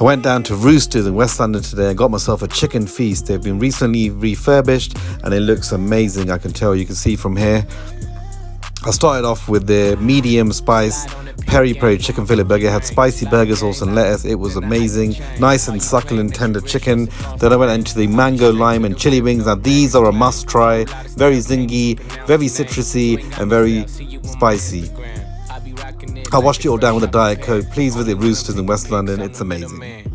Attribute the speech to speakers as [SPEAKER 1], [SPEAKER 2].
[SPEAKER 1] I went down to Roosters in West London today and got myself a chicken feast. They've been recently refurbished and it looks amazing. I can tell, you can see from here. I started off with the medium spice peri peri chicken fillet burger. It had spicy burger sauce and lettuce. It was amazing, nice and succulent tender chicken. Then I went into the mango lime and chili wings. Now these are a must try, very zingy, very citrusy and very spicy. I washed it all down with a Diet Coke. Please visit Roosters in West London, it's amazing.